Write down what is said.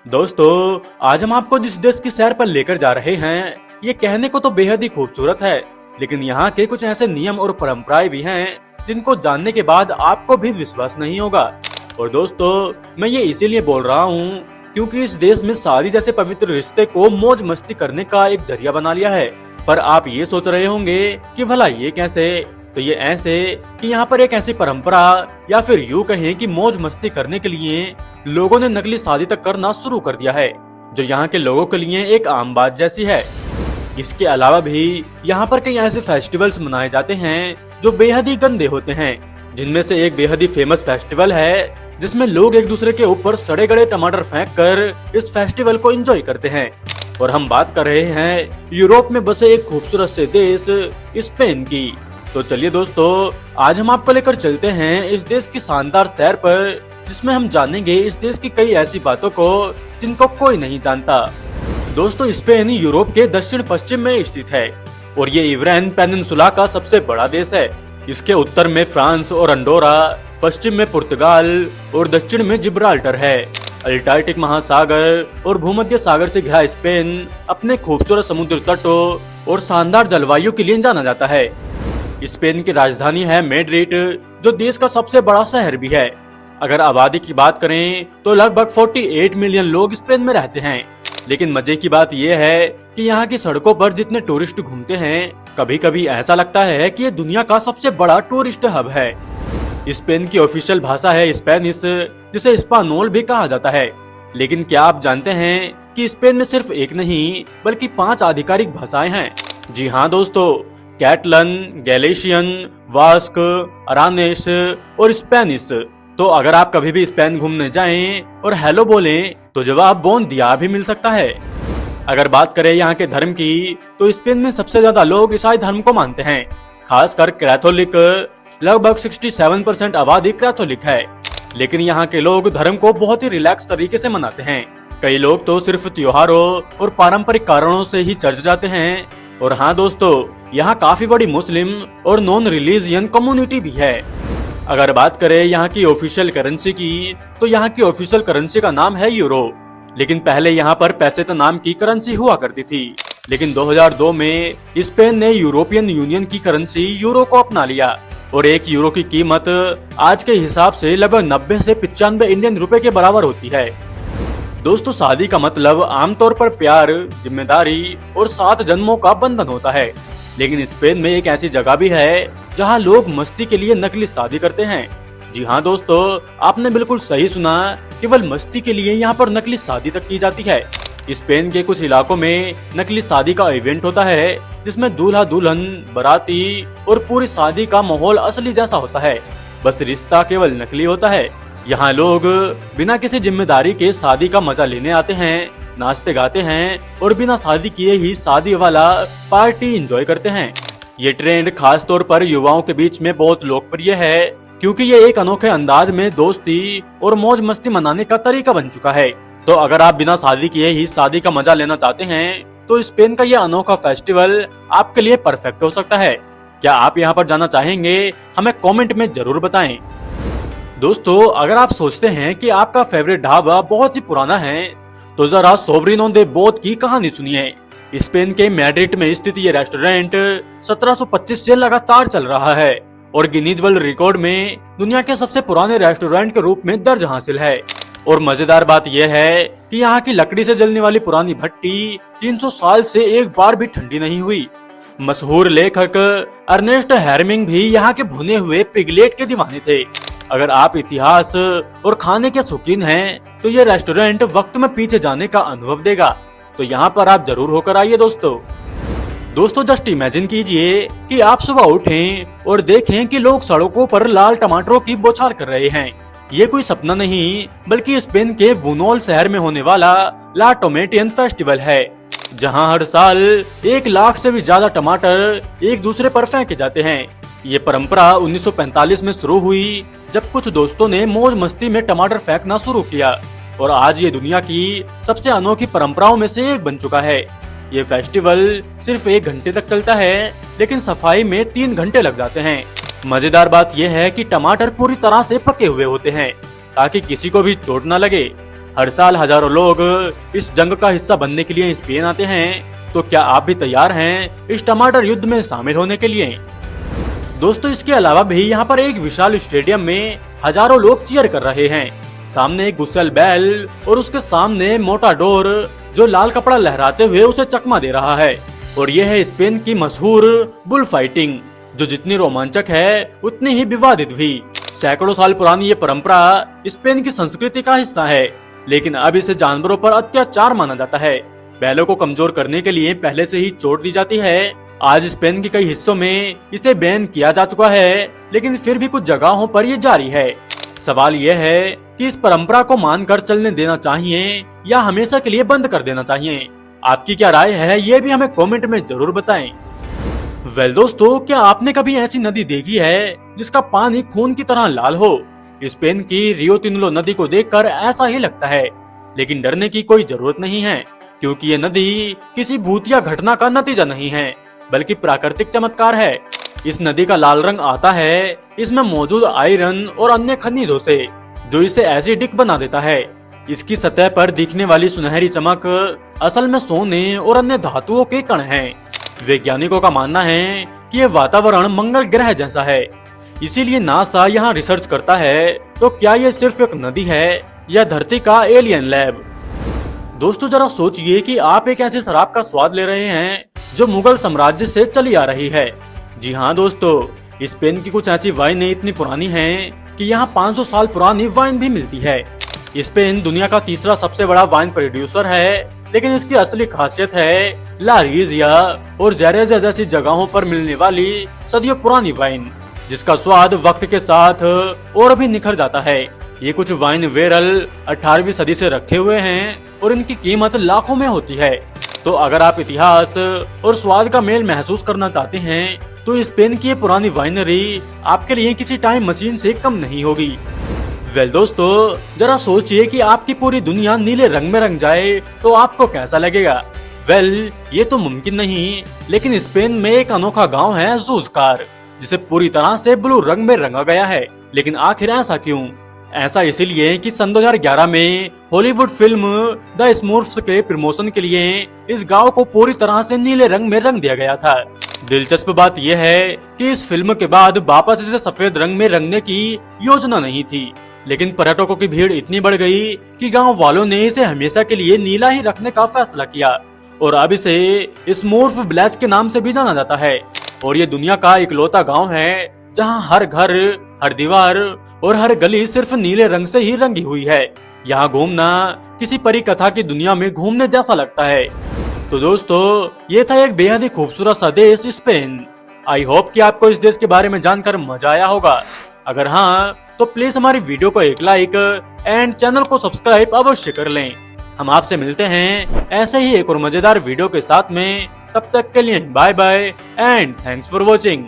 दोस्तों, आज हम आपको जिस देश की सैर पर लेकर जा रहे हैं, ये कहने को तो बेहद ही खूबसूरत है, लेकिन यहाँ के कुछ ऐसे नियम और परंपराएं भी हैं जिनको जानने के बाद आपको भी विश्वास नहीं होगा। और दोस्तों, मैं ये इसीलिए बोल रहा हूँ क्योंकि इस देश में शादी जैसे पवित्र रिश्ते को मौज मस्ती करने का एक जरिया बना लिया है। पर आप ये सोच रहे होंगे कि भला ये कैसे? तो ये ऐसे कि यहाँ पर एक ऐसी परंपरा या फिर यूँ कहें कि मौज मस्ती करने के लिए लोगों ने नकली शादी तक करना शुरू कर दिया है, जो यहाँ के लोगों के लिए एक आम बात जैसी है। इसके अलावा भी यहाँ पर कई ऐसे फेस्टिवल्स मनाए जाते हैं जो बेहद ही गंदे होते हैं, जिनमें से एक बेहद ही फेमस फेस्टिवल है जिसमें लोग एक दूसरे के ऊपर सड़े गड़े टमाटर फेंक कर इस फेस्टिवल को एंजॉय करते हैं। और हम बात कर रहे हैं यूरोप में बसे एक खूबसूरत से देश स्पेन की। तो चलिए दोस्तों, आज हम आपको लेकर चलते हैं इस देश की शानदार सैर पर, जिसमें हम जानेंगे इस देश की कई ऐसी बातों को जिनको कोई नहीं जानता। दोस्तों, स्पेन यूरोप के दक्षिण पश्चिम में स्थित है और ये इब्रान पेनिनसुला का सबसे बड़ा देश है। इसके उत्तर में फ्रांस और अंडोरा, पश्चिम में पुर्तगाल और दक्षिण में जिब्राल्टर है। अल्टार्कटिक महासागर और भूमध्य सागर से घिरा स्पेन अपने खूबसूरत समुद्र तटों और शानदार जलवायु के लिए जाना जाता है। स्पेन की राजधानी है मैड्रिड, जो देश का सबसे बड़ा शहर भी है। अगर आबादी की बात करें तो लगभग 48 मिलियन लोग स्पेन में रहते हैं। लेकिन मजे की बात यह है कि यहाँ की सड़कों पर जितने टूरिस्ट घूमते हैं, कभी कभी ऐसा लगता है कि ये दुनिया का सबसे बड़ा टूरिस्ट हब है। स्पेन की ऑफिशियल भाषा है स्पेनिश, जिसे स्पानोल भी कहा जाता है। लेकिन क्या आप जानते हैं कि स्पेन में सिर्फ एक नहीं बल्कि 5 आधिकारिक भाषाएं हैं? जी हाँ दोस्तों, कैटलन, गैलिशियन, वास्क, अरानेस और स्पेनिश। तो अगर आप कभी भी स्पेन घूमने जाएं और हेलो बोलें तो जवाब बोन दिया भी मिल सकता है। अगर बात करें यहाँ के धर्म की, तो स्पेन में सबसे ज्यादा लोग ईसाई धर्म को मानते हैं, खासकर कैथोलिक। लगभग 67% आबादी कैथोलिक है। लेकिन यहाँ के लोग धर्म को बहुत ही रिलैक्स तरीके से मनाते हैं। कई लोग तो सिर्फ त्योहारों और पारंपरिक कारणों से ही चर्च जाते हैं। और हाँ दोस्तों, यहाँ काफी बड़ी मुस्लिम और नॉन रिलीजियन कम्युनिटी भी है। अगर बात करें यहाँ की ऑफिशियल करेंसी की, तो यहाँ की ऑफिशियल करेंसी का नाम है यूरो। लेकिन पहले यहाँ पर पैसेट नाम की करेंसी हुआ करती थी। लेकिन 2002 में स्पेन ने यूरोपियन यूनियन की करेंसी यूरो को अपना लिया और 1 यूरो की कीमत आज के हिसाब से लगभग 90 से 95 इंडियन रुपए के बराबर होती है। दोस्तों, शादी का मतलब आमतौर पर प्यार, जिम्मेदारी और 7 जन्मों का बंधन होता है। लेकिन स्पेन में एक ऐसी जगह भी है जहां लोग मस्ती के लिए नकली शादी करते हैं। जी हाँ दोस्तों, आपने बिल्कुल सही सुना, केवल मस्ती के लिए यहाँ पर नकली शादी तक की जाती है। स्पेन के कुछ इलाकों में नकली शादी का इवेंट होता है, जिसमें दूल्हा दुल्हन, बाराती और पूरी शादी का माहौल असली जैसा होता है, बस रिश्ता केवल नकली होता है। यहाँ लोग बिना किसी जिम्मेदारी के शादी का मजा लेने आते हैं, नाचते गाते हैं और बिना शादी किए ही शादी वाला पार्टी एंजॉय करते हैं। ये ट्रेंड खास तौर पर युवाओं के बीच में बहुत लोकप्रिय है, क्योंकि ये एक अनोखे अंदाज में दोस्ती और मौज मस्ती मनाने का तरीका बन चुका है। तो अगर आप बिना शादी किए ही शादी का मजा लेना चाहते हैं, तो स्पेन का ये अनोखा फेस्टिवल आपके लिए परफेक्ट हो सकता है। क्या आप यहाँ पर जाना चाहेंगे? हमें कमेंट में जरूर बताएं। दोस्तों, अगर आप सोचते हैं कि आपका फेवरेट ढाबा बहुत ही पुराना है, तो जरा सोब्रिनो दे बोत की कहानी सुनिए। स्पेन के मैड्रिड में स्थित ये रेस्टोरेंट 1725 से लगातार चल रहा है और गिनीज वर्ल्ड रिकॉर्ड में दुनिया के सबसे पुराने रेस्टोरेंट के रूप में दर्ज हासिल है। और मजेदार बात यह है कि यहाँ की लकड़ी से जलने वाली पुरानी भट्टी 300 साल से एक बार भी ठंडी नहीं हुई। मशहूर लेखक अर्नेस्ट हेमिंग भी यहाँ के भुने हुए पिगलेट के दीवाने थे। अगर आप इतिहास और खाने के शौकीन हैं, तो ये रेस्टोरेंट वक्त में पीछे जाने का अनुभव देगा। तो यहाँ पर आप जरूर होकर आइए दोस्तों, जस्ट इमेजिन कीजिए कि आप सुबह उठें और देखें कि लोग सड़कों पर लाल टमाटरों की बौछार कर रहे हैं। ये कोई सपना नहीं, बल्कि स्पेन के बुनोल शहर में होने वाला ला टोमेटियन फेस्टिवल है, जहां हर साल 1 लाख से भी ज्यादा टमाटर एक दूसरे पर फेंके जाते हैं। ये परंपरा 1945 में शुरू हुई, जब कुछ दोस्तों ने मौज मस्ती में टमाटर फेंकना शुरू किया और आज ये दुनिया की सबसे अनोखी परंपराओं में से एक बन चुका है। ये फेस्टिवल सिर्फ 1 घंटे तक चलता है, लेकिन सफाई में 3 घंटे लग जाते हैं। मजेदार बात यह है कि टमाटर पूरी तरह से पके हुए होते हैं, ताकि किसी को भी चोट न लगे। हर साल हजारों लोग इस जंग का हिस्सा बनने के लिए स्पेन आते हैं। तो क्या आप भी तैयार हैं इस टमाटर युद्ध में शामिल होने के लिए? दोस्तों, इसके अलावा भी यहाँ पर एक विशाल स्टेडियम में हजारों लोग चीयर कर रहे हैं। सामने एक गुस्सेल बैल और उसके सामने मोटाडोर जो लाल कपड़ा लहराते हुए उसे चकमा दे रहा है। और यह है स्पेन की मशहूर बुल फाइटिंग, जो जितनी रोमांचक है उतनी ही विवादित भी। सैकड़ों साल पुरानी ये परंपरा स्पेन की संस्कृति का हिस्सा है, लेकिन अब इसे जानवरों पर अत्याचार माना जाता है। बैलों को कमजोर करने के लिए पहले से ही चोट दी जाती है। आज स्पेन के कई हिस्सों में इसे बैन किया जा चुका है, लेकिन फिर भी कुछ जगहों पर ये जारी है। सवाल यह है कि इस परंपरा को मानकर चलने देना चाहिए या हमेशा के लिए बंद कर देना चाहिए। आपकी क्या राय है, ये भी हमें कमेंट में जरूर बताएं। वेल दोस्तों, क्या आपने कभी ऐसी नदी देखी है जिसका पानी खून की तरह लाल हो? स्पेन की रियो तिनुलो नदी को देखकर ऐसा ही लगता है, लेकिन डरने की कोई जरूरत नहीं है, क्योंकि ये नदी किसी भूतिया घटना का नतीजा नहीं है, बल्कि प्राकृतिक चमत्कार है। इस नदी का लाल रंग आता है इसमें मौजूद आयरन और अन्य खनिजों से, जो इसे एसिडिक बना देता है। इसकी सतह पर दिखने वाली सुनहरी चमक असल में सोने और अन्य धातुओं के कण हैं। वैज्ञानिकों का मानना है कि यह वातावरण मंगल ग्रह जैसा है, इसीलिए नासा यहाँ रिसर्च करता है। तो क्या ये सिर्फ एक नदी है या धरती का एलियन लैब? दोस्तों, जरा सोचिए कि आप एक ऐसी शराब का स्वाद ले रहे हैं जो मुगल साम्राज्य से चली आ रही है। जी हाँ दोस्तों, स्पेन की कुछ ऐसी वाइनें इतनी पुरानी हैं कि यहाँ 500 साल पुरानी वाइन भी मिलती है। स्पेन दुनिया का तीसरा सबसे बड़ा वाइन प्रोड्यूसर है, लेकिन इसकी असली खासियत है ला रिजिया और जेरेजा जैसी जगहों पर मिलने वाली सदियों पुरानी वाइन, जिसका स्वाद वक्त के साथ और भी निखर जाता है। ये कुछ वाइन वेरल 18वीं सदी से रखे हुए हैं और इनकी कीमत लाखों में होती है। तो अगर आप इतिहास और स्वाद का मेल महसूस करना चाहते हैं, तो स्पेन की ये पुरानी वाइनरी आपके लिए किसी टाइम मशीन से कम नहीं होगी। वेल दोस्तों, जरा सोचिए कि आपकी पूरी दुनिया नीले रंग में रंग जाए तो आपको कैसा लगेगा? वेल, ये तो मुमकिन नहीं, लेकिन स्पेन में एक अनोखा गांव है ज़ूज़कार, जिसे पूरी तरह से ब्लू रंग में रंगा गया है। लेकिन आखिर ऐसा क्यों? ऐसा इसलिए कि सन 2011 में हॉलीवुड फिल्म द स्मर्फ्स के प्रमोशन के लिए इस गांव को पूरी तरह से नीले रंग में रंग दिया गया था। दिलचस्प बात यह है कि इस फिल्म के बाद वापस इसे सफेद रंग में रंगने की योजना नहीं थी, लेकिन पर्यटकों की भीड़ इतनी बढ़ गई कि गांव वालों ने इसे हमेशा के लिए नीला ही रखने का फैसला किया और अब इसे स्मर्फ विलेज के नाम से भी जाना जाता है। और ये दुनिया का इकलौता गांव है जहां हर घर, हर दीवार और हर गली सिर्फ नीले रंग से ही रंगी हुई है। यहाँ घूमना किसी परी कथा की दुनिया में घूमने जैसा लगता है। तो दोस्तों, ये था एक बेहद ही खूबसूरत सा देश स्पेन। आई होप कि आपको इस देश के बारे में जानकर मजा आया होगा। अगर हाँ, तो प्लीज हमारी वीडियो को एक लाइक एंड चैनल को सब्सक्राइब अवश्य कर लें। हम आपसे मिलते हैं ऐसे ही एक और मजेदार वीडियो के साथ में। तब तक के लिए bye bye and thanks for watching.